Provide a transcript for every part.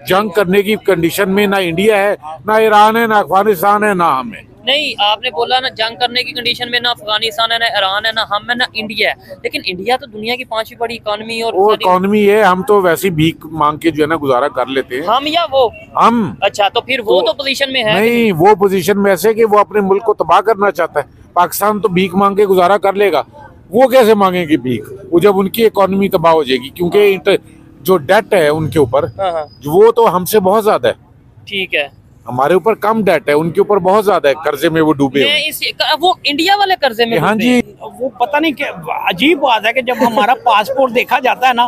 जंग करने की कंडीशन में ना इंडिया है, ना ईरान है, ना अफगानिस्तान है, ना हम है। नहीं, आपने बोला ना जंग करने की कंडीशन में ना अफगानिस्तान है, ना ईरान है, ना हम है, ना इंडिया है। लेकिन इंडिया तो दुनिया की 5वीं बड़ी इकोनॉमी और वो इकोनॉमी है, हम तो वैसी भीख मांग के जो है ना गुजारा कर लेते हैं। हम या वो? हम। अच्छा, तो फिर वो तो पोजीशन में है नहीं, वो पोजीशन में ऐसे कि वो अपने मुल्क को तबाह करना चाहता है। पाकिस्तान तो भीख मांग के गुजारा कर लेगा, वो कैसे मांगेगी भीख? वो जब उनकी इकोनॉमी तबाह हो जाएगी, क्योंकि जो डेट है उनके ऊपर, वो तो हमसे बहुत ज्यादा है। ठीक है, हमारे ऊपर कम डेट है, उनके ऊपर बहुत ज्यादा है, कर्जे में वो डूबे हुए। वो इंडिया वाले कर्जे में? हाँ जी। वो पता नहीं क्या अजीब बात है कि जब हमारा पासपोर्ट देखा जाता है ना,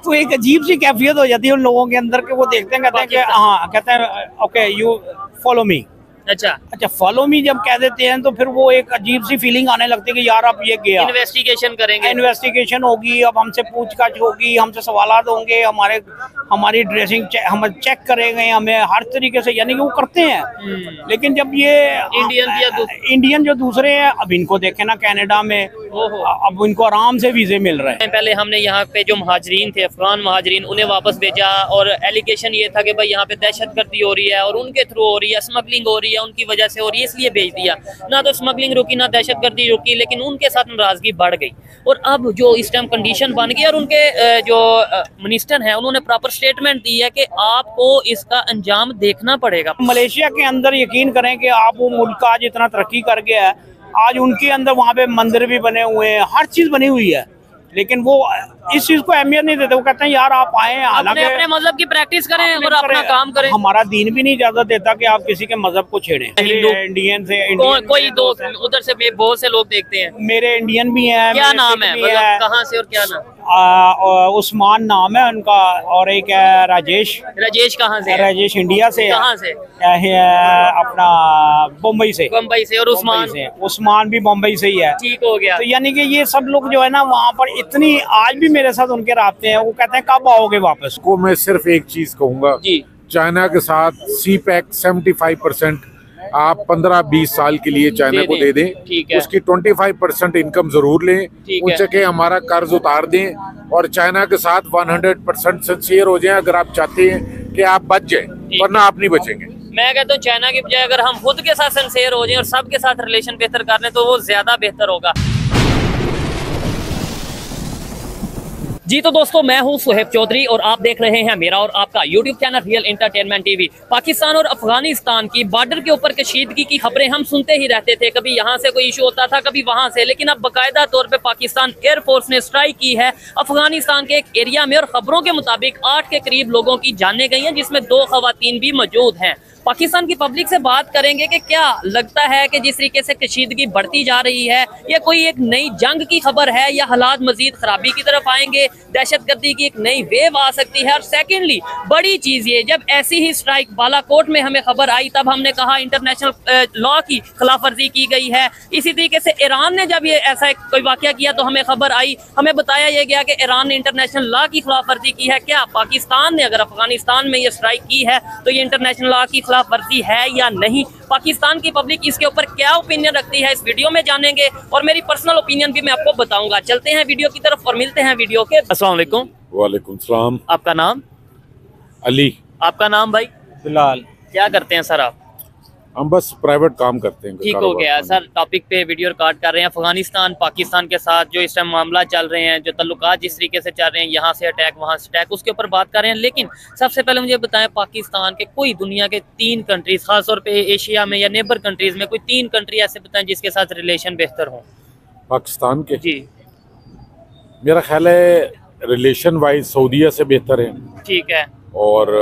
तो एक अजीब सी कैफियत हो जाती है उन लोगों के अंदर के वो देखते हैं, कहते हैं कि हाँ, कहते हैं ओके यू फॉलो मी। अच्छा, फॉलो मी जब कह देते हैं तो फिर वो एक अजीब सी फीलिंग आने लगती है कि यार अब ये गया, इन्वेस्टिगेशन करेंगे, इन्वेस्टिगेशन होगी, अब हमसे पूछताछ होगी, हमसे सवालात होंगे, हमारी ड्रेसिंग हम चेक करेंगे, हमें हर तरीके से, यानी कि वो करते हैं। लेकिन जब ये इंडियन जो दूसरे हैं, अब इनको देखे ना कनाडा में, अब इनको आराम से वीजे मिल रहे हैं। पहले हमने यहाँ पे जो महाजरीन थे, अफगान महाजरीन, उन्हें वापस भेजा और एलिगेशन ये था कि भाई यहाँ पे दहशतगर्दी हो रही है और उनके थ्रू हो रही है, स्मगलिंग हो रही है, उनकी वजह से हो रही है, इसलिए भेज दिया। ना तो स्मगलिंग रुकी, ना दहशतगर्दी रुकी, लेकिन उनके साथ नाराजगी बढ़ गई। और अब जो इस टाइम कंडीशन बन गई, और उनके जो मिनिस्टर हैं उन्होंने प्रॉपर स्टेटमेंट दी है कि आपको इसका अंजाम देखना पड़ेगा। मलेशिया के अंदर यकीन करें कि आप, वो मुल्क आज इतना तरक्की कर गया है, आज उनके अंदर वहाँ पे मंदिर भी बने हुए हैं, हर चीज बनी हुई है, लेकिन वो इस चीज को अहमियत नहीं देते। वो कहते हैं यार आप आए, हालांकि अपने मजहब की प्रैक्टिस करें और अपना काम करें। हमारा दीन भी नहीं इजाजत देता कि आप किसी के मजहब को छेड़ें। इंडियन से कोई दो उधर से बहुत से लोग देखते हैं। मेरे इंडियन भी हैं। क्या नाम है, मतलब कहाँ से और क्या नाम? उस्मान नाम है उनका, और एक है राजेश। राजेश कहाँ से? राजेश इंडिया से। कहाँ से? अपना बम्बई से। बम्बई से। और उस्मान भी बम्बई से ही है। ठीक हो गया। तो यानी कि ये सब लोग जो है ना वहाँ पर इतनी, आज भी मेरे साथ उनके रास्ते हैं, वो कहते हैं कब आओगे वापस। को मैं सिर्फ एक चीज कहूंगा, चाइना के साथ CPEC 75% आप 15-20 साल के लिए चाइना को दे दें, उसकी 25% इनकम जरूर लें, उनसे के हमारा कर्ज उतार दें, और चाइना के साथ 100% सिंसियर हो जाएं अगर आप चाहते हैं कि आप बच जाएं, वरना आप नहीं बचेंगे। मैं कहता हूँ चाइना की बजाय अगर हम खुद के साथ सिंसियर हो जाएं और सबके साथ रिलेशन बेहतर कर लें तो वो ज्यादा बेहतर होगा। जी तो दोस्तों, मैं हूं सुहेब चौधरी और आप देख रहे हैं मेरा और आपका YouTube channel real entertainment TV. Pakistan और अफगानिस्तान की बॉर्डर के ऊपर कशीदगी की खबरें हम सुनते ही रहते थे, कभी यहाँ से कोई इशू होता था, कभी वहाँ से, लेकिन अब बाकायदा तौर पे पाकिस्तान एयरफोर्स ने स्ट्राइक की है अफगानिस्तान के एक एरिया में, और खबरों के मुताबिक 8 के करीब लोगों की जानें गई हैं, जिसमें 2 खवातीन भी मौजूद हैं। पाकिस्तान की पब्लिक से बात करेंगे कि क्या लगता है कि जिस तरीके से कशीदगी बढ़ती जा रही है, ये कोई एक नई जंग की खबर है या हालात मजीद खराबी की तरफ आएंगे, दहशतगर्दी की एक नई वेव आ सकती है। और सेकेंडली बड़ी चीज ये, जब ऐसी ही स्ट्राइक बालाकोट में हमें खबर आई तब हमने कहा इंटरनेशनल लॉ की खिलाफ वर्जी की गई है। इसी तरीके से ईरान ने जब ये ऐसा कोई वाकया किया तो हमें खबर आई, हमें बताया यह गया कि ईरान ने इंटरनेशनल लॉ की खिलाफ वर्जी की है। क्या पाकिस्तान ने अगर अफगानिस्तान में ये स्ट्राइक की है तो ये इंटरनेशनल लॉ की खिलाफ वर्जी है या नहीं? पाकिस्तान की पब्लिक इसके ऊपर क्या ओपिनियन रखती है, इस वीडियो में जानेंगे, और मेरी पर्सनल ओपिनियन भी मैं आपको बताऊंगा। चलते हैं वीडियो की तरफ और मिलते हैं वीडियो के। अस्सलाम वालेकुम। वालेकुम सलाम। आपका नाम? अली। आपका नाम भाई? फिलहाल। क्या करते हैं सर आप? हम बस प्राइवेट काम करते हैं। ठीक हो गया सर। टॉपिक पे वीडियो रिकॉर्ड कर रहे हैं। अफगानिस्तान पाकिस्तान के साथ जो इस टाइम मामला चल रहे हैं, जो तल्लुकात जिस तरीके से चल रहे हैं, यहाँ से अटैक वहाँ से अटैक, उसके ऊपर बात कर रहे हैं। लेकिन सबसे पहले मुझे बताएं, पाकिस्तान के कोई दुनिया के 3 कंट्रीज, खासतौर पे एशिया में या नेबर कंट्रीज में कोई 3 कंट्री ऐसे बताएं जिसके साथ रिलेशन बेहतर हो पाकिस्तान के। जी मेरा ख्याल है रिलेशन वाइज सऊदीया से बेहतर है। ठीक है। और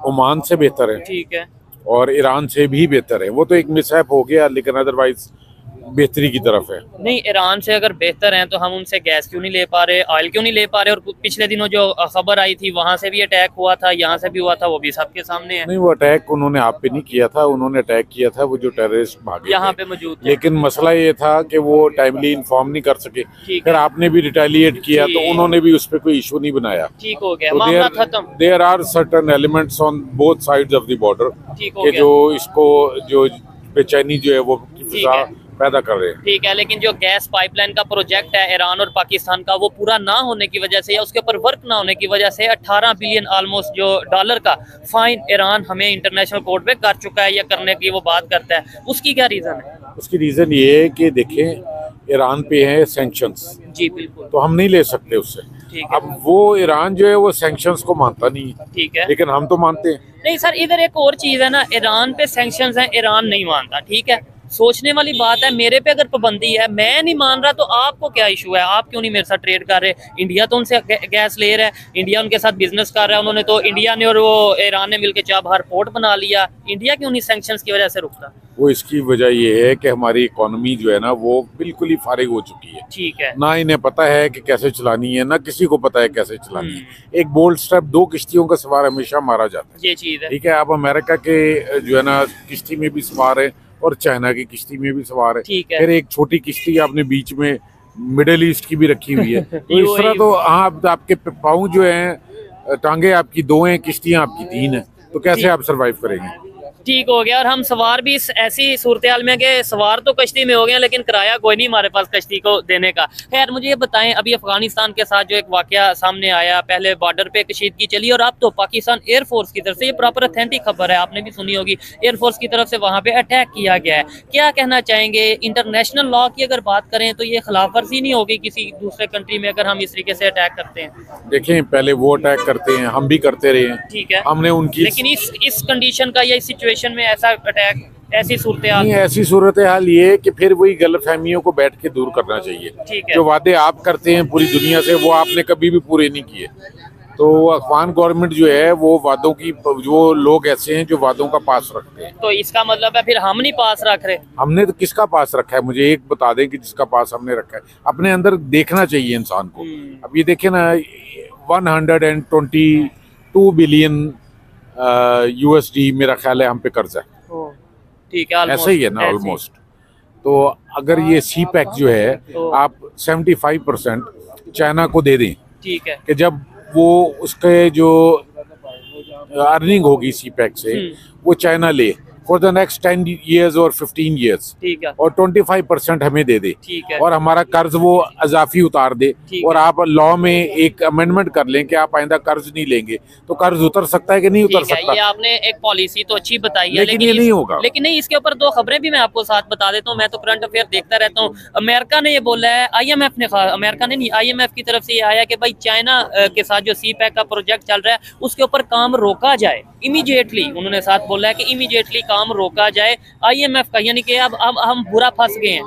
ओमान से बेहतर है। ठीक है। और ईरान से भी बेहतर है। वो तो एक मिसहैप हो गया, लेकिन अदरवाइज बेहतरी की तरफ है। नहीं, ईरान से अगर बेहतर हैं तो हम उनसे गैस क्यों नहीं ले पा रहे, ऑयल क्यों नहीं ले पा रहे? और पिछले दिनों जो खबर आई थी वहाँ से भी अटैक हुआ था, यहाँ से भी हुआ था, वो भी सबके सामने है। नहीं, वो अटैक उन्होंने आप पे नहीं किया था, उन्होंने अटैक किया था वो जो टेररिस्ट भागे यहाँ पे मौजूद थे। लेकिन मसला ये था कि वो टाइमली इन्फॉर्म नहीं कर सके, फिर आपने भी रिटेलिएट किया तो उन्होंने भी उस पर कोई इशू नहीं बनाया। ठीक हो गया, मामला खत्म। There are certain elements on both sides of the border कि जो इसको जो बेचैनी जो है वो पैदा कर रहे हैं। ठीक है, लेकिन जो गैस पाइपलाइन का प्रोजेक्ट है ईरान और पाकिस्तान का, वो पूरा ना होने की वजह से या उसके ऊपर वर्क ना होने की वजह से 18 बिलियन ऑलमोस्ट जो डॉलर का फाइन ईरान हमें इंटरनेशनल कोर्ट में कर चुका है या करने की वो बात करता है। उसकी क्या रीजन है? उसकी रीजन ये है कि देखें, ईरान पे है सैंक्शंस। जी बिल्कुल। तो हम नहीं ले सकते उससे। अब वो ईरान जो है वो सैंक्शंस को मानता नहीं है। ठीक है, लेकिन हम तो मानते हैं। नहीं सर, इधर एक और चीज है ना, ईरान पे सैंक्शंस हैं, ईरान नहीं मानता। ठीक है, सोचने वाली बात है। मेरे पे अगर पाबंदी है, मैं नहीं मान रहा, तो आपको क्या इशू है? आप क्यों नहीं मेरे साथ ट्रेड कर रहे? इंडिया तो उनसे गैस ले रहा है, इंडिया उनके साथ बिजनेस कर रहा है। उन्होंने तो, इंडिया ने और वो ईरान ने मिलकर चाबहार पोर्ट बना लिया। इंडिया क्यों नहीं सैंक्शंस की वजह से रुकता? वो इसकी वजह ये है कि हमारी इकोनॉमी जो है ना वो बिल्कुल ही फारिग हो चुकी है। ठीक है, ना इन्हें पता है कि कैसे चलानी है, ना किसी को पता है कैसे चलानी है। एक बोल्ड स्टेप, 2 किश्तियों का सवार हमेशा मारा जाता है। ये चीज है। ठीक है, आप अमेरिका के जो है ना किश्ती में भी सवार है और चाइना की किश्ती में भी सवार है। ठीक है, फिर एक छोटी किश्ती आपने बीच में मिडिल ईस्ट की भी रखी हुई है। तो इस तरह तो आपके पाँव जो है, टांगे आपकी 2 हैं, किश्तियां आपकी 3 है, तो कैसे आप सरवाइव करेंगे? ठीक हो गया। और हम सवार भी ऐसी सूरत हाल में कि सवार तो कश्ती में हो गए, लेकिन किराया कोई नहीं हमारे पास कश्ती को देने का। खैर, मुझे ये बताएं, अभी अफगानिस्तान के साथ जो एक वाकया सामने आया, पहले बॉर्डर पे कशीदगी चली और अब तो पाकिस्तान एयरफोर्स की तरफ से, ये प्रॉपर ऑथेंटिक खबर है, आपने भी सुनी होगी, एयरफोर्स की तरफ से वहाँ पे अटैक किया गया है। क्या कहना चाहेंगे? इंटरनेशनल लॉ की अगर बात करें तो ये खिलाफ वर्जी नहीं होगी किसी दूसरे कंट्री में अगर हम इस तरीके से अटैक करते हैं? देखें, पहले वो अटैक करते हैं, हम भी करते रहे हैं। ठीक है, हमने उनकी, लेकिन इस कंडीशन का या इस सिचुएशन में ऐसा अटैक, ऐसी सूरत हाल, ऐसी सूरत हाल ये है कि फिर वही गलतफहमियों को बैठ के दूर करना चाहिए। ठीक है, जो वादे आप करते हैं पूरी दुनिया से, वो आपने कभी भी पूरे नहीं किए। तो अफगान गवर्नमेंट जो है वो वादों की, जो लोग ऐसे हैं जो वादों का पास रखते हैं। तो इसका मतलब है फिर हम नहीं पास रख रहे? हमने तो किसका पास रखा है? मुझे एक बता दें कि जिसका पास हमने रखा है। अपने अंदर देखना चाहिए इंसान को। अब ये देखे ना, 122 बिलियन USD मेरा ख्याल है हम पे कर्जा है। ठीक है, ऐसा ही है ना ऑलमोस्ट। तो अगर ये CPEC जो है आप 75% चाइना को दे दें, ठीक है, कि जब वो उसके जो अर्निंग होगी CPEC से वो चाइना ले फॉर द नेक्स्ट 10 years और 15 years, ठीक है, और 25% हमें दे दे, ठीक है, और हमारा कर्ज वो अजाफी उतार दे, और आप लॉ में एक अमेंडमेंट कर लें कि आप आइंदा कर्ज नहीं लेंगे, तो कर्ज उतर सकता है कि नहीं उतर सकता? ये आपने एक पॉलिसी तो अच्छी बताई है, लेकिन ये नहीं होगा। लेकिन नहीं, इसके ऊपर 2 खबरें भी मैं आपको साथ बता देता हूँ। मैं तो करंट अफेयर देखता रहता हूँ। अमेरिका ने ये बोला है, IMF ने, अमेरिका ने नहीं, IMF की तरफ से ये आया कि भाई चाइना के साथ जो CPEC का प्रोजेक्ट चल रहा है उसके ऊपर काम रोका जाए इमीडिएटली। उन्होंने साथ बोला है कि इमीडिएटली काम रोका जाए IMF का। यानी कि अब हम बुरा फंस गए हैं,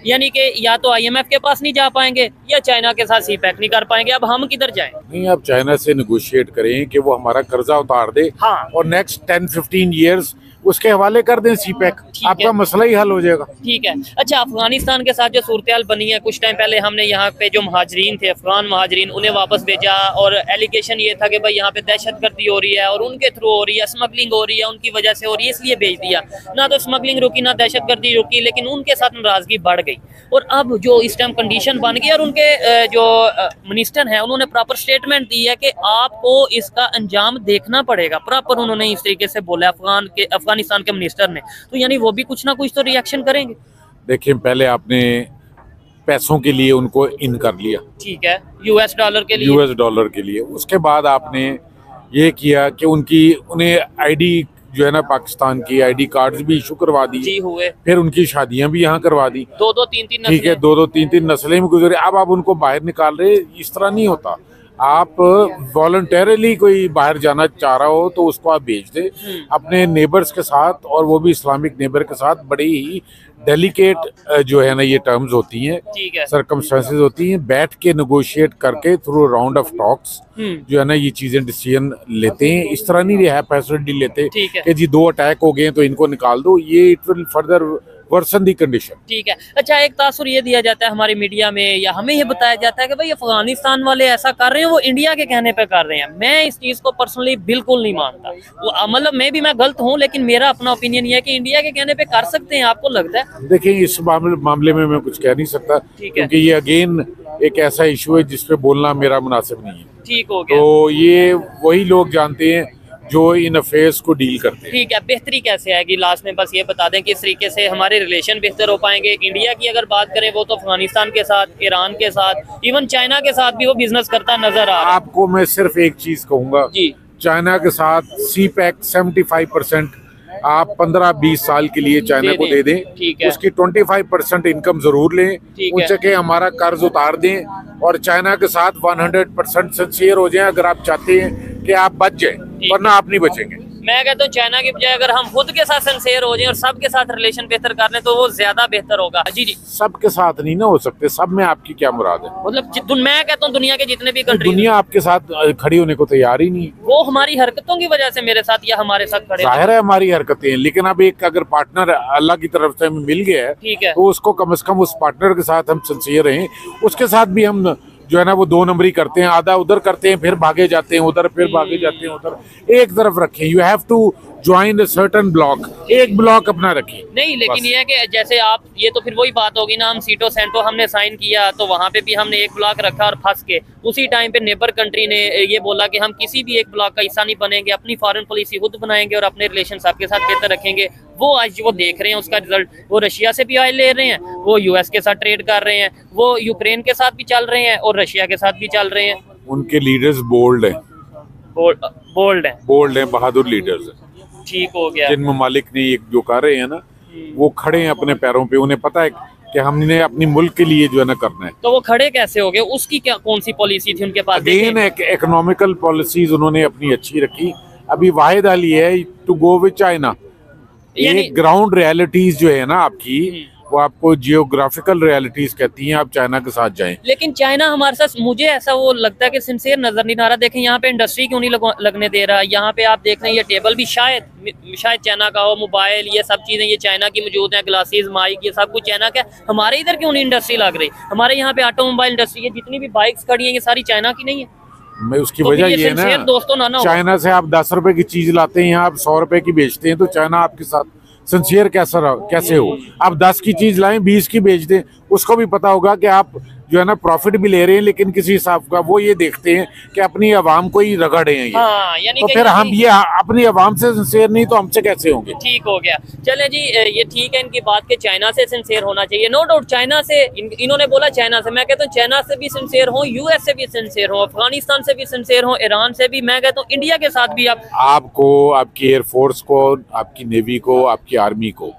यानी कि या तो IMF के पास नहीं जा पाएंगे या चाइना के साथ CPEC नहीं कर पाएंगे। अब हम किधर जाएं? नहीं, आप चाइना से नेगोशिएट करें कि वो हमारा कर्जा उतार दे, हाँ, और नेक्स्ट 10-15 years उसके हवाले कर दें CPEC, आपका मसला ही हल हो जाएगा। ठीक है। अच्छा, अफगानिस्तान के साथ जो सूरत बनी है, कुछ टाइम पहले हमने यहाँ पे जो महाजरीन थे, अफगान महाजरीन, उन्हें वापस भेजा, और एलिगेशन ये था कि भाई यहाँ पे दहशतगर्दी हो रही है और उनके थ्रू हो रही है, स्मगलिंग हो रही है, उनकी वजह से हो रही है, इसलिए भेज दिया। ना तो स्मगलिंग रुकी ना दहशतगर्दी रुकी, लेकिन उनके साथ नाराजगी बढ़ गई। और अब जो इस टाइम कंडीशन बन गई, और उनके जो मिनिस्टर हैं उन्होंने प्रॉपर स्टेटमेंट दी है कि आपको इसका अंजाम देखना पड़ेगा। प्रॉपर उन्होंने इस तरीके से बोला अफगानिस्तान के मिनिस्टर ने। तो यानी वो भी कुछ ना कुछ तो रिएक्शन करेंगे। देखिए, पहले आपने पैसों के लिए उनको इन कर लिया, ठीक है, US डॉलर के लिए, US डॉलर के लिए। उसके बाद आपने ये किया कि उन्हें ID जो है ना, पाकिस्तान की ID कार्ड्स भी इशू करवा दी जी हुए, फिर उनकी शादियां भी यहाँ करवा दी, 2-2 3-3 ठीक है, 2-2 3-3 नस्लें भी गुजरे। अब आप उनको बाहर निकाल रहे, इस तरह नहीं होता। आप वॉलंटरली कोई बाहर जाना चाह रहा हो तो उसको आप भेज दे अपने नेबर्स के साथ, और वो भी इस्लामिक नेबर के साथ। बड़ी ही डेलिकेट जो है ना ये टर्म्स होती हैं, सर्कमस्टेंसेस होती हैं, बैठ के नेगोशिएट करके थ्रू राउंड ऑफ टॉक्स जो है ना ये चीजें डिसीजन लेते हैं। इस तरह नहीं है पैसिवली लेते कि जी 2 अटैक हो गए तो इनको निकाल दो, ये it will further worsen the condition. ठीक है। अच्छा, एक तासुर ये दिया जाता है हमारी मीडिया में, या हमें ये बताया जाता है कि भाई अफगानिस्तान वाले ऐसा कर रहे हैं, वो इंडिया के कहने पे कर रहे हैं। मैं इस चीज को पर्सनली बिल्कुल नहीं मानता। वो मतलब मैं गलत हूँ, लेकिन मेरा अपना ओपिनियन ये है कि इंडिया के कहने पे कर सकते हैं। आपको लगता है? देखिए, इस मामले में मैं कुछ कह नहीं सकता, क्योंकि ये अगेन एक ऐसा इशू है जिसपे बोलना मेरा मुनासिब नहीं है। ठीक हो गया। तो ये वही लोग जानते हैं जो इन अफेयर्स को डील करते हैं। ठीक है, बेहतरी कैसे आएगी? लास्ट में बस ये बता दें किस तरीके से हमारे रिलेशन बेहतर हो पाएंगे। इंडिया की अगर बात करें वो तो अफगानिस्तान के साथ, ईरान के साथ, इवन चाइना के साथ भी वो बिजनेस करता नजर आ रहा है। आपको मैं सिर्फ एक चीज कहूंगा जी, चाइना के साथ CPEC 75% आप 15-20 साल के लिए चाइना को दे दें, ठीक है। उसकी 25% इनकम जरूर लें, उनसे के हमारा कर्ज उतार दें और चाइना के साथ 100% सिंसियर हो जाएं अगर आप चाहते हैं कि आप बच जाएं, वरना आप नहीं बचेंगे। मैं कहता हूँ चाइना की बजाय अगर हम खुद के साथ सिंसियर हो जाएं और सबके साथ रिलेशन बेहतर कर लें तो वो ज्यादा बेहतर होगा। जी जी, सबके साथ नहीं ना हो सकते, सब में आपकी क्या मुराद है? मतलब मैं कहता हूँ दुनिया के जितने भी कंट्री, दुनिया आपके साथ खड़ी होने को तैयार ही नहीं। वो हमारी हरकतों की वजह से मेरे साथ या हमारे साथ खड़े, जाहिर है हमारी हरकतें हैं, लेकिन अब एक अगर पार्टनर अल्लाह की तरफ से हमें मिल गया है, ठीक है, तो उसको कम से कम उस पार्टनर के साथ हम सिंसियर रहें। उसके साथ भी हम जो है ना वो 2 नंबरी करते हैं, आधा उधर करते हैं, फिर भागे जाते हैं उधर, फिर भागे जाते हैं उधर। एक तरफ रखें, you have to join a certain block, एक ब्लॉक अपना रखिए। नहीं, लेकिन ये है कि जैसे आप, ये तो फिर वही बात होगी ना, हम सीटो सेंटो हमने साइन किया तो वहाँ पे भी हमने एक ब्लॉक रखा और फंस के उसी टाइम पे नेबर कंट्री ने ये बोला कि हम किसी भी एक ब्लॉक का हिस्सा नहीं बनेंगे, अपनी फॉरेन पॉलिसी खुद बनाएंगे और अपने रिलेशन आपके साथ बेहतर रखेंगे। वो आज वो देख रहे हैं उसका रिजल्ट, वो रशिया से भी ऑयल ले रहे हैं, वो US के साथ ट्रेड कर रहे हैं, वो यूक्रेन के साथ भी चल रहे हैं और रशिया के साथ भी चल रहे हैं। उनके लीडर्स बोल्ड हैं, बोल्ड हैं, बहादुर लीडर्स हैं। ठीक हो गया। जिन ममालिक ने ये जो कर रहे हैं ना, वो खड़े हैं अपने पैरों पे, उन्हें पता है कि हमने अपनी मुल्क के लिए जो है ना करना है। तो वो खड़े कैसे हो गए? उसकी क्या कौन सी पॉलिसी थी उनके पास? अगेन इकोनॉमिकल पॉलिसीज उन्होंने अपनी अच्छी रखी। अभी वाहिद हाल ये है टू गो विद चाइना। ये ग्राउंड रियलिटीज जो है ना आपकी, वो आपको जियोग्राफिकल रियलिटीज कहती हैं, आप चाइना के साथ जाएं। लेकिन चाइना हमारे साथ, मुझे ऐसा वो लगता है कि सिंसियर नजर नहीं आ रहा। देखें यहाँ पे इंडस्ट्री क्यों नहीं लगने दे रहा। यहाँ पे आप देख रहे हैं ये टेबल भी शायद चाइना का हो, मोबाइल ये सब चीजें ये चाइना की मौजूद हैं, ग्लासेस, माइक, ये सब कुछ चाइना का। हमारे इधर क्यों नहीं इंडस्ट्री लग रही? हमारे यहाँ पे ऑटोमोबाइल इंडस्ट्री है, जितनी भी बाइक्स खड़ी हैं ये सारी चाइना की नहीं है। मैं उसकी वजह ये है ना, दोस्तों ना चाइना से आप 10 रुपए की चीज लाते हैं, यहाँ आप 100 रुपए की बेचते हैं, तो चाइना आपके साथ सिंसियर कैसे हो? आप 10 की चीज लाएं, 20 की बेच दें, उसको भी पता होगा कि आप जो है ना प्रॉफिट भी ले रहे हैं, लेकिन किसी हिसाब का वो ये देखते हैं कि अपनी आवाम को ही रगड़े हैं ये। हाँ, तो फिर हम ये अपनी आवाम से सिंसियर नहीं तो हमसे कैसे होंगे? ठीक हो गया। चले जी, ये ठीक है इनकी बात के चाइना से सिंसियर होना चाहिए, नो डाउट। चाइना से इन्होंने बोला चाइना से, मैं कहता हूँ चाइना से भी सिंसियर हो, US से भी सिंसियर हो, अफगानिस्तान से भी सिंसियर हो, ईरान से भी, मैं कहता हूँ इंडिया के साथ भी। आपको, आपकी एयरफोर्स को, आपकी नेवी को, आपकी आर्मी को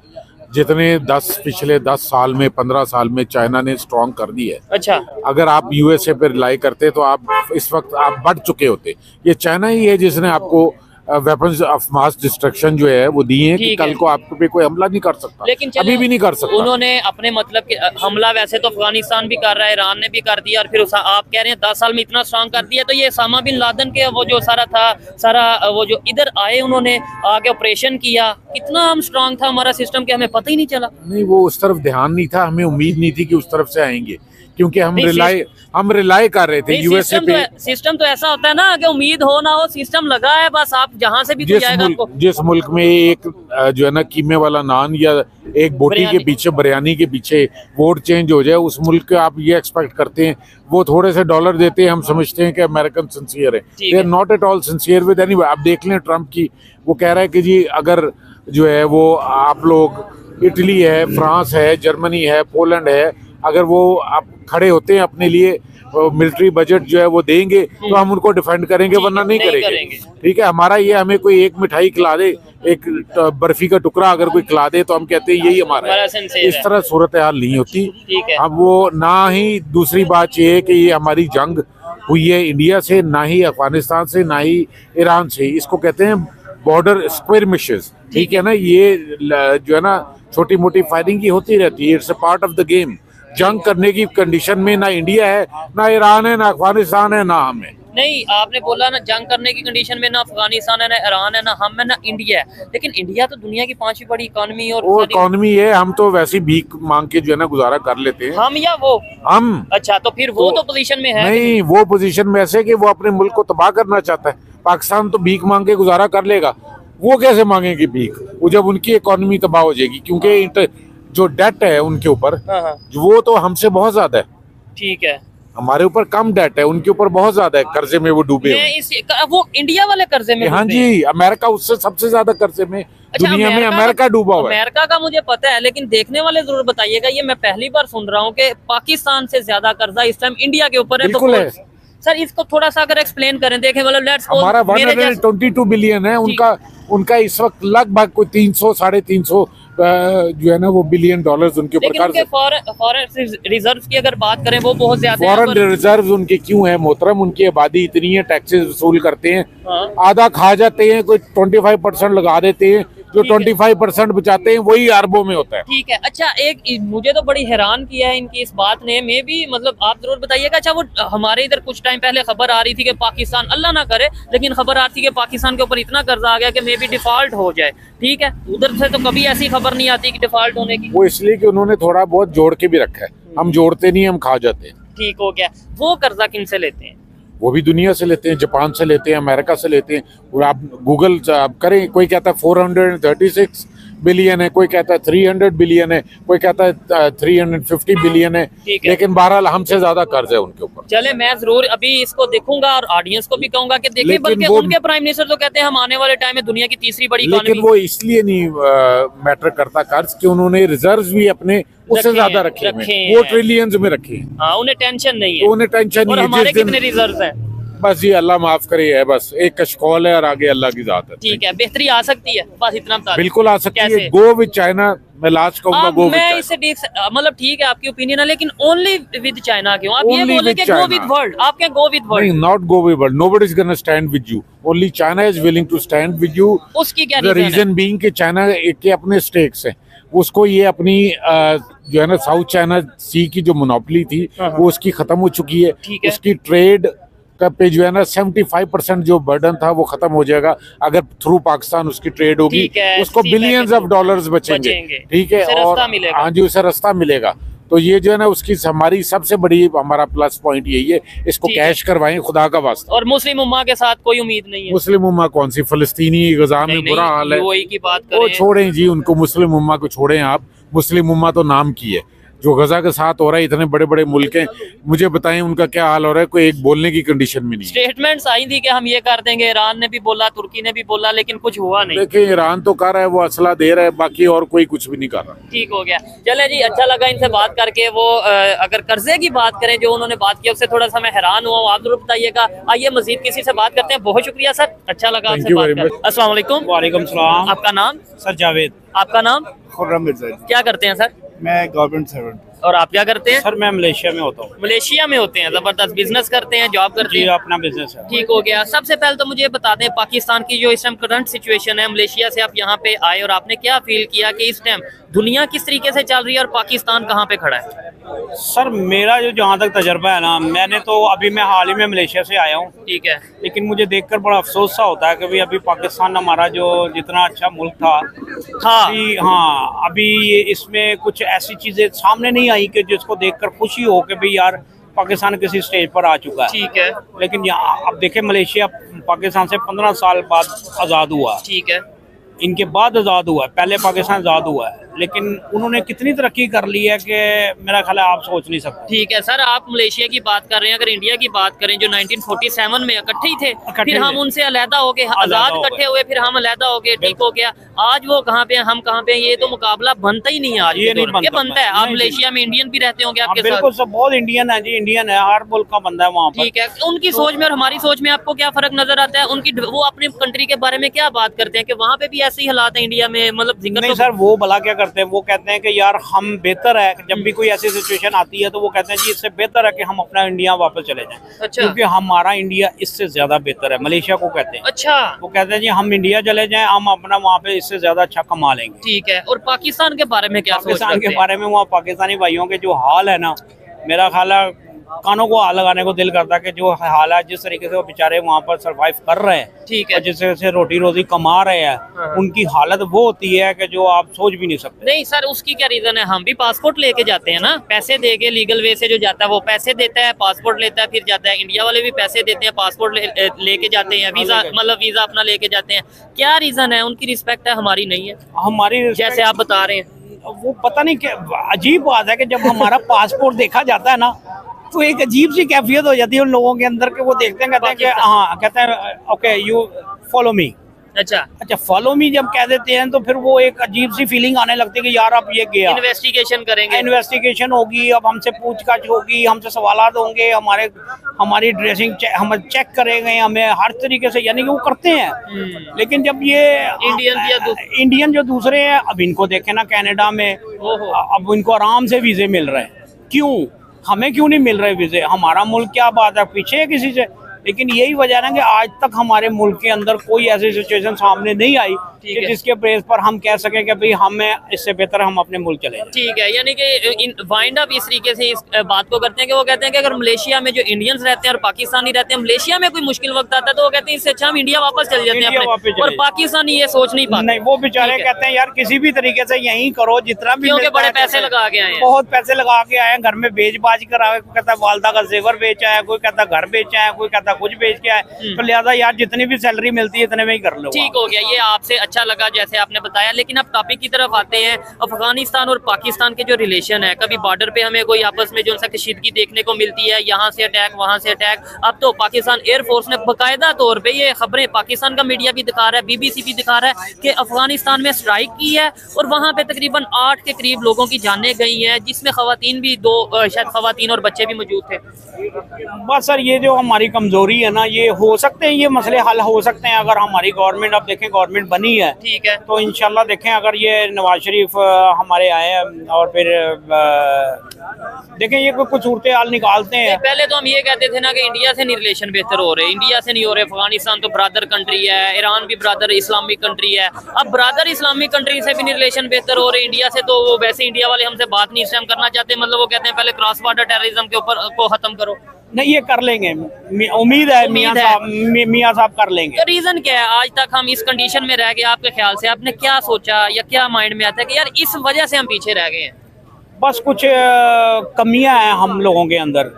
जितने पिछले 10 साल में, 15 साल में चाइना ने स्ट्रॉन्ग कर दी है। अच्छा, अगर आप USA पे रिलाई करते तो आप इस वक्त आप बढ़ चुके होते। ये चाइना ही है जिसने आपको वेपन्स ऑफ मास डिस्ट्रक्शन जो है वो दिए हैं कि कल को आपके पे कोई हमला नहीं कर सकता, लेकिन अभी भी नहीं कर सकता। उन्होंने अपने मतलब कि हमला वैसे तो अफगानिस्तान भी कर रहा है, ईरान ने भी कर दिया, और फिर आप कह रहे हैं 10 साल में इतना स्ट्रॉन्ग कर दिया। तो ये उसामा बिन लादेन के वो जो सारा वो जो इधर आए, उन्होंने आके ऑपरेशन किया, कितना हम स्ट्रॉन्ग था हमारा सिस्टम, के हमें पता ही नहीं चला। नहीं, वो उस तरफ ध्यान नहीं था, हमें उम्मीद नहीं थी कि उस तरफ से आएंगे, क्योंकि हम रिलाई कर रहे थे USA पे। सिस्टम तो ऐसा होता है ना कि उम्मीद हो ना हो, सिस्टम लगा है, बस आप जहां से भी जाएगा। जिस मुल्क में एक जो है ना कीमे वाला नान या एक बोटी के पीछे, बिरयानी के पीछे वोट चेंज हो जाए, उस मुल्क के आप ये एक्सपेक्ट करते हैं वो थोड़े से डॉलर देते हैं, हम समझते हैं कि अमेरिकन सिंसियर है। They are not at all sincere with anyone. आप देख लें ट्रम्प की, वो कह रहा है कि जी अगर जो है वो आप लोग इटली है, फ्रांस है, जर्मनी है, पोलैंड है, अगर वो आप खड़े होते हैं अपने लिए मिलिट्री बजट जो है वो देंगे तो हम उनको डिफेंड करेंगे, वरना नहीं करेंगे। ठीक है, हमारा ये, हमें कोई एक मिठाई खिला दे, एक बर्फी का टुकड़ा अगर कोई खिला दे तो हम कहते हैं यही हमारा है। इस तरह सूरत हाल नहीं होती। अब वो ना ही, दूसरी बात ये है कि ये हमारी जंग हुई है इंडिया से, ना ही अफगानिस्तान से, ना ही ईरान से। इसको कहते हैं बॉर्डर स्क्विरमिशेस। ठीक है ना, ये जो है ना छोटी मोटी फायरिंग की होती रहती है, it's a part of the game. जंग करने की कंडीशन में ना इंडिया है, ना ईरान है, ना अफगानिस्तान है, ना हम है। नहीं, आपने बोला ना जंग करने की कंडीशन में ना अफगानिस्तान है, ना ईरान है, ना हम है, ना इंडिया है। लेकिन इंडिया तो दुनिया की 5वीं बड़ी इकोनॉमी और वो इकोनॉमी है, हम तो वैसे भीख मांग के जो है ना गुजारा कर लेते हैं। हम या वो? हम। अच्छा, तो फिर वो तो पोजीशन में है नहीं, वो पोजीशन में ऐसे कि वो अपने मुल्क को तबाह करना चाहता है। पाकिस्तान तो भीख मांग के गुजारा कर लेगा, वो कैसे मांगेगी भीख? वो जब उनकी इकोनॉमी तबाह हो जाएगी, क्योंकि जो डेट है उनके ऊपर वो तो हमसे बहुत ज्यादा है। ठीक है, हमारे ऊपर कम डेट है, उनके ऊपर बहुत ज्यादा है, कर्जे में वो डूबे हुए। वो इंडिया वाले कर्जे में? हाँ जी, अमेरिका उससे सबसे ज्यादा कर्जे में दुनिया में अमेरिका डूबा हुआ है। अमेरिका का मुझे पता है, लेकिन देखने वाले जरूर बताइएगा, ये मैं पहली बार सुन रहा हूँ कि पाकिस्तान से ज्यादा कर्जा इस टाइम इंडिया के ऊपर है। बिल्कुल है सर, इसको थोड़ा सा अगर एक्सप्लेन करें, देखें मतलब लेट्स सपोज हमारा 122 बिलियन है, उनका इस वक्त लगभग कोई 300 साढ़े 300 जो है ना वो बिलियन डॉलर्स उनके ऊपर कर्ज है। फॉरेन रिजर्व की अगर बात करें वो बहुत ज्यादा है। फॉरेन रिजर्व उनके क्यों है मोहतरम, उनकी आबादी इतनी है, टैक्सेस वसूल करते हैं, आधा खा जाते हैं, कोई 25% लगा देते हैं, जो 25% बचाते हैं वही अरबों में होता है। ठीक है। अच्छा, एक मुझे तो बड़ी हैरान किया है इनकी इस बात ने, मे भी मतलब आप जरूर बताइएगा। अच्छा, वो हमारे इधर कुछ टाइम पहले खबर आ रही थी कि पाकिस्तान, अल्लाह ना करे, लेकिन खबर आ रही थी कि पाकिस्तान के ऊपर इतना कर्जा आ गया कि मे भी डिफॉल्ट हो जाए। ठीक है, उधर से तो कभी ऐसी खबर नहीं आती कि डिफॉल्ट होने की। वो इसलिए कि उन्होंने थोड़ा बहुत जोड़ के भी रखा है, हम जोड़ते नहीं, हम खा जाते हैं। ठीक हो गया। वो कर्जा किन से लेते हैं? वो भी दुनिया से लेते हैं, जापान से लेते हैं, अमेरिका से लेते हैं। और आप गूगल करें, कोई कहता है 436 बिलियन है, कोई कहता है 300 बिलियन है, कोई कहता है 350 बिलियन है, लेकिन बहरहाल हमसे ज्यादा कर्ज है उनके ऊपर। चले, मैं जरूर अभी इसको देखूंगा और ऑडियंस को भी कहूंगा कि देखिए, बल्कि उनके प्राइम मिनिस्टर तो कहते हैं हम आने वाले टाइम में दुनिया की तीसरी बड़ी इकोनॉमी। लेकिन वो इसलिए नहीं मैटर करता कर्ज कि उन्होंने रिजर्व भी अपने उससे ज्यादा रखे हैं, वो ट्रिलियंस में रखे हैं। हाँ, उन्हें टेंशन नहीं है, तो उन्हें टेंशन नहीं है। हमारे कितने रिजर्व हैं? बस ये अल्लाह माफ करे है, बस एक कशकौल है और आगे अल्लाह की जात है। ठीक है, बेहतरी आ सकती है, बस इतना बता। बिल्कुल आ सकती है। गो विद चाइना, मैं लास्ट कहूंगा गो विद चाइना। इससे मतलब ठीक है आपकी ओपिनियन है, लेकिन ओनली विद चाइना क्यों? आप ये बोले कि गो विद वर्ल्ड, आप क्या गो विद वर्ल्ड? नहीं, not go with world, nobody is gonna stand with you, only China is willing to stand with you. उसकी क्या रीजन बीइंग कि चाइना के अपने स्टेक्स हैं, उसको ये अपनी जो है ना साउथ चाइना सी की जो मोनोपोली थी वो उसकी खत्म हो चुकी है। उसकी ट्रेड का पे जो है ना 75% जो बर्डन था वो खत्म हो जाएगा अगर थ्रू पाकिस्तान उसकी ट्रेड होगी, उसको बिलियंस ऑफ डॉलर्स बचेंगे। ठीक है, और हाँ जी, उसे रास्ता मिलेगा। तो ये जो है ना उसकी हमारी सबसे बड़ी हमारा प्लस पॉइंट यही है, इसको कैश करवाएं खुदा का वास्ता। और मुस्लिम उम्मा के साथ कोई उम्मीद नहीं है? मुस्लिम उम्मा कौन सी, फलस्तीनी गजा में बुरा हाल है, वही की बात करें। वो छोड़ें जी उनको, मुस्लिम उम्मा को छोड़ें आप। मुस्लिम उम्मा तो नाम की है, जो गजा के साथ हो रहा है, इतने बड़े बड़े मुल्क हैं, मुझे बताएं उनका क्या हाल हो रहा है, कोई एक बोलने की कंडीशन में नहीं। स्टेटमेंट्स आई थी कि हम ये कर देंगे, ईरान ने भी बोला, तुर्की ने भी बोला, लेकिन कुछ हुआ नहीं। देखिए, ईरान तो कर रहा है, वो असला दे रहा है, बाकी और कोई कुछ भी नहीं कर रहा। ठीक हो गया। चले जी, अच्छा लगा इनसे बात करके। वो अगर कर्जे की बात करें जो उन्होंने बात की, उससे थोड़ा सा मैं हैरान हुआ, आप जरूर बताइएगा। आइए मजीद किसी से बात करते हैं। बहुत शुक्रिया सर, अच्छा लगा आपसे बात करके। अस्सलाम वालेकुम। वालेकुम सलाम। आपका नाम? सर जावेद। आपका नाम? खुर्रम मिर्जा। क्या करते हैं सर? मैं गवर्नमेंट सर्वेंट। और आप क्या करते हैं? सर मैं मलेशिया में होता हूँ। मलेशिया में होते हैं, जबरदस्त। बिजनेस करते हैं, जॉब करते हैं? अपना बिजनेस है। ठीक हो गया। सबसे पहले तो मुझे बता दें, पाकिस्तान की जो इस टाइम करंट सिचुएशन है, मलेशिया से आप यहाँ पे आए और आपने क्या फील किया कि इस टाइम दुनिया किस तरीके से चल रही है और पाकिस्तान कहाँ पे खड़ा है? सर मेरा जो जहाँ तक तजर्बा है ना, मैंने तो अभी मैं हाल ही में मलेशिया से आया हूँ। ठीक है। लेकिन मुझे देखकर बड़ा अफसोस सा होता है कि भाई अभी पाकिस्तान हमारा जो जितना अच्छा मुल्क था अभी, हाँ अभी इसमें कुछ ऐसी चीजें सामने नहीं आई कि जिसको देखकर खुशी हो कि भाई यार पाकिस्तान किसी स्टेज पर आ चुका है। ठीक है। लेकिन यहाँ अब देखें, मलेशिया पाकिस्तान से 15 साल बाद आज़ाद हुआ। ठीक है। इनके बाद आज़ाद हुआ है, पहले पाकिस्तान आज़ाद हुआ है, लेकिन उन्होंने कितनी तरक्की कर ली है कि मेरा ख्याल है आप सोच नहीं सकते। ठीक है सर, आप मलेशिया की बात कर रहे हैं, अगर इंडिया की बात करें जो 1947 में इकट्ठे ही थे, फिर हम उनसे अलहदा हो गए, आज़ाद इकट्ठे हुए, फिर हम अलहदा हो गए, ठीक हो गया। आज वो कहाँ पे हैं, हम कहाँ पे हैं, ये तो मुकाबला बनता ही नहीं है। आज ये नहीं बनता है। आप मलेशिया में इंडियन भी रहते होंगे आपके साथ? बिल्कुल सब, बहुत इंडियन है जी, इंडियन है, हर मुल्क का बंदा है वहाँ पर। ठीक है। उनकी सोच में और हमारी सोच में आपको क्या फर्क नजर आता है? उनकी वो अपनी कंट्री के बारे में क्या बात करते हैं कि वहाँ पे भी ऐसे ही हालात है इंडिया में? मतलब नहीं सर, वो भला क्या करते हैं, वो कहते हैं कि यार हम बेहतर है, जब भी कोई ऐसी सिचुएशन आती है तो वो कहते हैं जी इससे बेहतर है कि हम अपना इंडिया वापस चले जाएं। अच्छा। क्योंकि हमारा इंडिया इससे ज्यादा बेहतर है, मलेशिया को कहते हैं। अच्छा। वो कहते हैं जी हम इंडिया चले जाएं, हम अपना वहाँ पे इससे ज्यादा अच्छा कमा लेंगे। ठीक है। और पाकिस्तान के बारे में क्या सोच पाकिस्तान के बारे में, वहाँ पाकिस्तानी भाइयों के जो हाल है ना, मेरा ख्याल है कानों को हाथ लगाने को दिल करता है कि जो हाल है, जिस तरीके से वो बेचारे वहाँ पर सरवाइव कर रहे हैं, ठीक है, जिस तरह से रोटी रोजी कमा रहे हैं, उनकी हालत वो होती है कि जो आप सोच भी नहीं सकते। नहीं सर, उसकी क्या रीजन है? हम भी पासपोर्ट लेके जाते हैं ना, पैसे दे के लीगल वे से जो जाता है वो पैसे देता है, पासपोर्ट लेता है, फिर जाता है। इंडिया वाले भी पैसे देते हैं, पासपोर्ट लेके जाते हैं, वीजा मतलब वीजा अपना लेके जाते हैं। क्या रीजन है? उनकी रिस्पेक्ट है, हमारी नहीं है। हमारी जैसे आप बता रहे हैं, वो पता नहीं क्या अजीब बात है कि जब हमारा पासपोर्ट देखा जाता है ना, तो एक अजीब सी कैफियत हो जाती है उन लोगों के अंदर के वो देखते हैं, कहते हैं कि हाँ, कहते हैं ओके यू फॉलो मी। अच्छा फॉलो मी जब कह देते हैं तो फिर वो एक अजीब सी फीलिंग आने लगती है कि यार अब ये गया, इन्वेस्टिगेशन करेंगे, इन्वेस्टिगेशन होगी, अब हमसे पूछताछ होगी, हमसे सवालात होंगे, हमारी ड्रेसिंग हम चेक करेंगे, हमें हर तरीके से, यानी कि वो करते हैं। लेकिन जब ये इंडियन जो दूसरे हैं, अब इनको देखे ना कनाडा में, अब इनको आराम से वीजे मिल रहे हैं, क्यों हमें क्यों नहीं मिल रहे वीजे? हमारा मुल्क क्या बात है, पीछे है किसी से? लेकिन यही वजह है कि आज तक हमारे मुल्क के अंदर कोई ऐसी सिचुएशन सामने नहीं आई कि जिसके बेस पर हम कह सकें कि भाई हमें इससे बेहतर हम अपने मुल्क चले जाएं। ठीक है, यानी कि वाइंड अप इस तरीके से इस बात को करते हैं कि वो कहते हैं कि अगर मलेशिया में जो इंडियंस रहते हैं और पाकिस्तानी रहते हैं, मलेशिया में कोई मुश्किल वक्त आता है तो वो कहते हैं इससे अच्छा हम इंडिया वापस चले जाते हैं अपने, और पाकिस्तानी ये सोच नहीं पाते। नहीं, वो बेचारे कहते हैं यार किसी भी तरीके से यहीं करो, जितना भी, क्योंकि बड़े पैसे लगा के आए हैं, बहुत पैसे लगा के आए हैं, घर में बेच बाज कर आए, कोई कहता है वालदा का जेवर बेच आया, कोई कहता घर बेच आया, कोई कहता कुछ बेच के आए, तो लिहाजा यार जितनी भी सैलरी मिलती है इतने में ही कर लो। ठीक हो गया, ये आपसे अच्छा लगा जैसे आपने बताया। लेकिन अब टॉपिक की तरफ आते हैं, अफगानिस्तान और पाकिस्तान के जो रिलेशन है, कभी बॉर्डर पे हमें कोई आपस में जो सा कशीदगी देखने को मिलती है, यहाँ से अटैक वहाँ से अटैक। अब तो पाकिस्तान एयरफोर्स ने बाकायदा तौर पे ये खबरें, पाकिस्तान का मीडिया भी दिखा रहा है, BBC भी दिखा रहा है कि अफगानिस्तान में स्ट्राइक की है और वहाँ पे तकरीबन 8 के करीब लोगों की जानें गई हैं, जिसमें खवातीन भी 2 शायद खवातीन और बच्चे भी मौजूद थे। बस सर, ये जो हमारी कमजोरी है ना, ये हो सकते हैं, ये मसले हल हो सकते हैं अगर हमारी गवर्नमेंट, अब देखें गवर्नमेंट बनी है, ठीक है, तो इंशाल्लाह देखें अगर ये नवाज शरीफ हमारे आए हैं और फिर देखें ये कुछ सूरत हाल निकालते हैं। पहले तो हम ये कहते थे ना कि इंडिया से नहीं रिलेशन बेहतर हो रहे, इंडिया से नहीं हो रहे, अफगानिस्तान तो ब्रदर कंट्री है, ईरान भी ब्रदर इस्लामिक कंट्री है, अब ब्रदर इस्लामिक कंट्री से भी नहीं रिलेशन बेहतर हो रहे इंडिया से, तो वो वैसे इंडिया वाले हमसे बात नहीं इस टाइम करना चाहते, मतलब वो कहते हैं पहले क्रॉस बॉर्डर टेररिज्म के ऊपर को खत्म करो। नहीं, ये कर लेंगे, उम्मीद है मियां साहब कर लेंगे। तो रीजन क्या है आज तक हम इस कंडीशन में रह गए? आपके ख्याल से आपने क्या सोचा या क्या माइंड में आता है कि यार इस वजह से हम पीछे रह गए हैं? बस कुछ कमियां हैं हम लोगों के अंदर,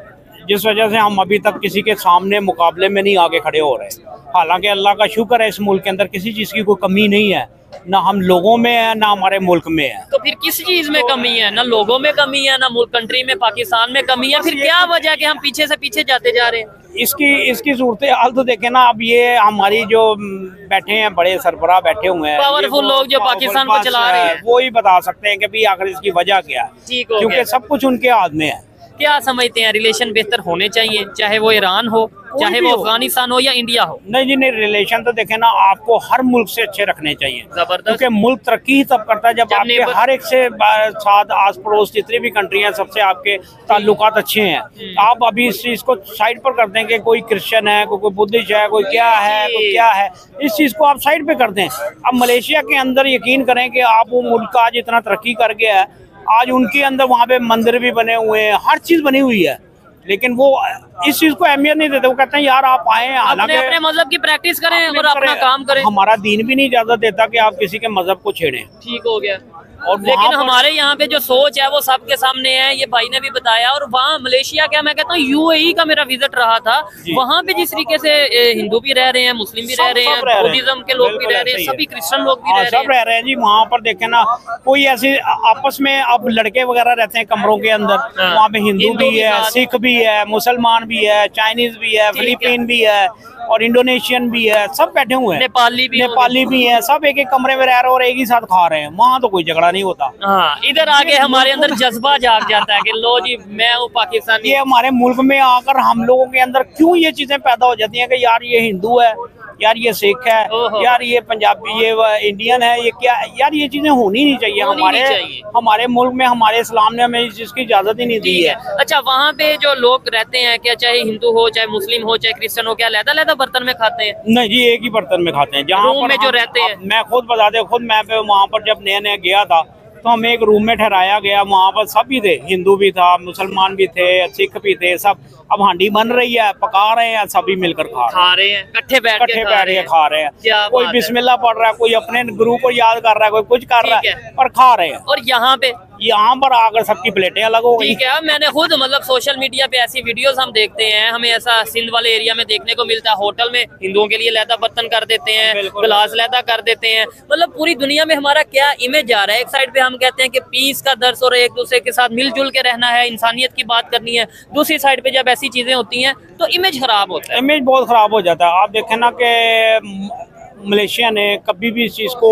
जिस वजह से हम अभी तक किसी के सामने मुकाबले में नहीं आगे खड़े हो रहे। हालांकि अल्लाह का शुक्र है इस मुल्क के अंदर किसी चीज़ की कोई कमी नहीं है, ना हम लोगों में है ना हमारे मुल्क में है। तो फिर किस चीज में कमी है? ना लोगों में कमी है, ना मुल्क कंट्री में पाकिस्तान में कमी है, फिर क्या वजह है कि हम पीछे से पीछे जाते जा रहे हैं? इसकी सूरत हाल तो देखे ना, अब ये हमारी जो बैठे हैं बड़े सरबराह बैठे हुए हैं, पावरफुल लोग जो पाकिस्तान को चला रहे हैं, वो ही बता सकते हैं कि भाई आखिर इसकी वजह क्या है, क्योंकि सब कुछ उनके हाथ में है। क्या समझते हैं रिलेशन बेहतर होने चाहिए, चाहे वो ईरान हो, चाहे वो अफगानिस्तान हो या इंडिया हो? नहीं जी नहीं, रिलेशन तो देखे ना आपको हर मुल्क से अच्छे रखने चाहिए, जबरदस्त, क्योंकि मुल्क तरक्की ही तब करता है जब आपके हर एक से साथ आस पड़ोस जितनी भी कंट्री हैं सबसे आपके ताल्लुकात अच्छे हैं। आप अभी इस चीज को साइड पर कर दें कि कोई क्रिश्चियन है, कोई बुद्धिस्ट है, कोई क्या है, कोई क्या है, इस चीज को आप साइड पे कर दें। अब मलेशिया के अंदर यकीन करें कि आप वो मुल्क आज इतना तरक्की कर गया है, आज उनके अंदर वहाँ पे मंदिर भी बने हुए हैं, हर चीज बनी हुई है, लेकिन वो इस चीज को अहमियत नहीं देते। वो कहते हैं यार आप आए, हालांकि अपने मजहब की प्रैक्टिस करें और अपना काम करें। हमारा दीन भी नहीं इजाजत देता कि आप किसी के मजहब को छेड़ें। ठीक हो गया। और लेकिन हमारे यहाँ पे जो सोच है वो सबके सामने है, ये भाई ने भी बताया। और वहाँ मलेशिया क्या, मैं कहता हूँ UAE का मेरा विजिट रहा था, वहाँ पे जिस तरीके से हिंदू भी रह रहे हैं, मुस्लिम भी रह रहे हैं, बुद्धिज्म के लोग भी रह रहे हैं, सभी क्रिश्चियन लोग भी रह रहे हैं जी। वहाँ पर देखे ना कोई ऐसे आपस में अब लड़के वगैरह रहते हैं कमरों के अंदर, वहाँ पे हिंदू भी है, सिख भी है, मुसलमान भी है, चाइनीज भी है, फिलीपीन भी है और इंडोनेशियन भी है, सब बैठे हुए हैं, नेपाली भी है, सब एक एक कमरे में रह रहे और एक ही साथ खा रहे हैं। वहाँ तो कोई झगड़ा नहीं होता। हाँ, इधर आके हमारे अंदर जज्बा जाग जाता है कि लो जी मैं हूँ पाकिस्तानी। ये हमारे मुल्क में आकर हम लोगों के अंदर क्यों ये चीजें पैदा हो जाती हैं कि यार ये हिंदू है, यार ये सिख है, यार ये पंजाबी, ये इंडियन है, ये क्या, यार ये चीजें होनी नहीं चाहिए। हमारे मुल्क में हमारे इस्लाम ने हमें इस चीज की इजाजत ही नहीं दी है। अच्छा, वहाँ पे जो लोग रहते हैं क्या, चाहे हिंदू हो, चाहे मुस्लिम हो, चाहे क्रिश्चियन हो, क्या अलग-अलग बर्तन में खाते हैं? नहीं जी, एक ही बर्तन में खाते हैं। जहाँ रूम में जो रहते हैं, मैं खुद बता दे, खुद मैं वहाँ पर जब नया गया था तो हमें एक रूम में ठहराया गया, वहाँ पर सभी थे, हिंदू भी था, मुसलमान भी थे, सिख भी थे, सब। अब हांडी बन रही है, पका रहे हैं, सभी मिलकर खा रहे हैं, इकट्ठे बैठ के खा रहे हैं। कोई बिस्मिल्लाह पढ़ रहा है, कोई अपने गुरु को याद कर रहा है, कोई कुछ कर रहा है, पर खा रहे हैं। और यहाँ पे यहाँ पर आकर सबकी प्लेटें अलग हो गई। ठीक है, मैंने खुद मतलब सोशल मीडिया पे ऐसी वीडियोस हम देखते हैं, हमें ऐसा सिंध वाले एरिया में देखने को मिलता है, होटल में हिंदुओं के लिए लहदा बर्तन कर देते हैं, गिलास लहदा कर देते हैं। मतलब पूरी दुनिया में हमारा क्या इमेज जा रहा है। एक साइड पे हम कहते हैं कि पीस का दर्स और एक दूसरे के साथ मिलजुल के रहना है, इंसानियत की बात करनी है, दूसरी साइड पे जब ऐसी चीजें होती हैं तो इमेज खराब होता है। इमेज बहुत खराब हो जाता है। आप देखें ना कि मलेशिया ने कभी भी इस चीज को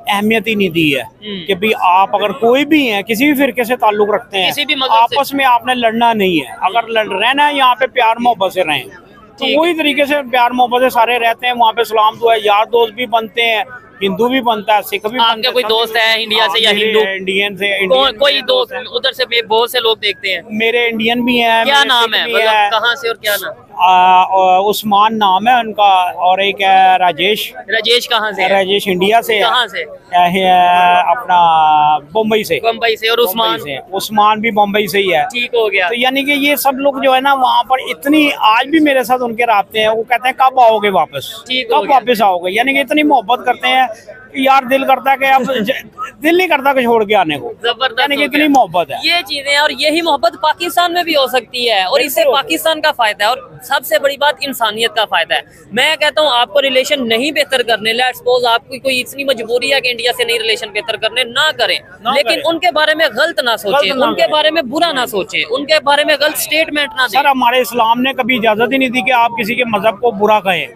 अहमियत ही नहीं दी है कि भाई आप अगर कोई भी हैं, किसी भी फिरके से ताल्लुक रखते हैं, किसी भी आपस में आपने लड़ना नहीं है। अगर रहना है यहाँ पे प्यार मोहब्बत से रहें, तो वही तरीके से प्यार मोहब्बत से सारे रहते हैं। वहाँ पे सलाम दुआ यार दोस्त भी बनते हैं, हिंदू भी बनता है, सिख भी बनता है। आपके कोई दोस्त है इंडिया से या हिंदू? इंडियन से कोई दोस्त उधर से बहुत से लोग देखते हैं। मेरे इंडियन भी हैं। क्या नाम है, मतलब कहाँ से और क्या नाम? उस्मान नाम है उनका, और एक है राजेश। राजेश कहाँ से? राजेश इंडिया से। कहाँ से? अपना मुंबई से। मुंबई से। और उस्मान भी मुंबई से ही है। ठीक हो गया। तो यानी कि ये सब लोग जो है ना वहाँ पर इतनी, आज भी मेरे साथ उनके रास्ते हैं, वो कहते हैं कब आओगे वापस, कब वापस आओगे। यानी कि इतनी मोहब्बत करते हैं यार, दिल करता है कि अब दिल नहीं करता कि छोड़ के आने को। जबरदस्त, यानी कि इतनी मोहब्बत है। ये चीजें, और यही मोहब्बत पाकिस्तान में भी हो सकती है, और इससे पाकिस्तान का फायदा है, और सबसे बड़ी बात इंसानियत का फायदा है। मैं कहता हूँ आपको रिलेशन नहीं बेहतर करने, लेट्स सपोज आपकी कोई इतनी मजबूरी है कि इंडिया से नहीं रिलेशन बेहतर करने, ना करें, लेकिन उनके बारे में गलत ना सोचें, उनके बारे में बुरा ना सोचें, उनके बारे में गलत स्टेटमेंट ना दें। सर हमारे इस्लाम ने कभी इजाजत ही नहीं दी कि आप किसी के मजहब को बुरा कहें,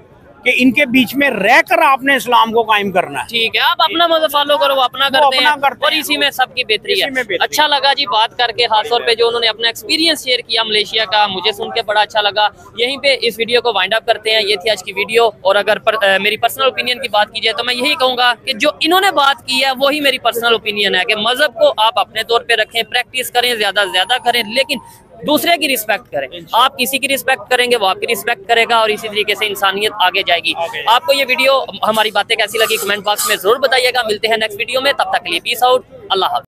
कि इनके बीच में रहकर आपने इस्लाम को कायम करना है। ठीक है, आप अपना मजहब फॉलो करो, अपना करते हैं, और इसी में सबकी बेहतरी है। अच्छा लगा जी बात करके, खासतौर पे जो उन्होंने अपना एक्सपीरियंस शेयर किया मलेशिया का, मुझे सुन के बड़ा अच्छा लगा। यहीं पे इस वीडियो को वाइंड अप करते हैं। ये थी आज की वीडियो, और अगर मेरी पर्सनल ओपिनियन की बात की जाए तो मैं यही कहूंगा कि जो इन्होंने बात की है वही मेरी पर्सनल ओपिनियन है, कि मजहब को आप अपने तौर पर रखें, प्रैक्टिस करें, ज्यादा से ज्यादा करें, लेकिन दूसरे की रिस्पेक्ट करें। आप किसी की रिस्पेक्ट करेंगे, वो आपकी रिस्पेक्ट करेगा, और इसी तरीके से इंसानियत आगे जाएगी। आपको ये वीडियो, हमारी बातें कैसी लगी, कमेंट बॉक्स में जरूर बताइएगा। मिलते हैं नेक्स्ट वीडियो में, तब तक के लिए पीस आउट, अल्लाह हाफ़िज़।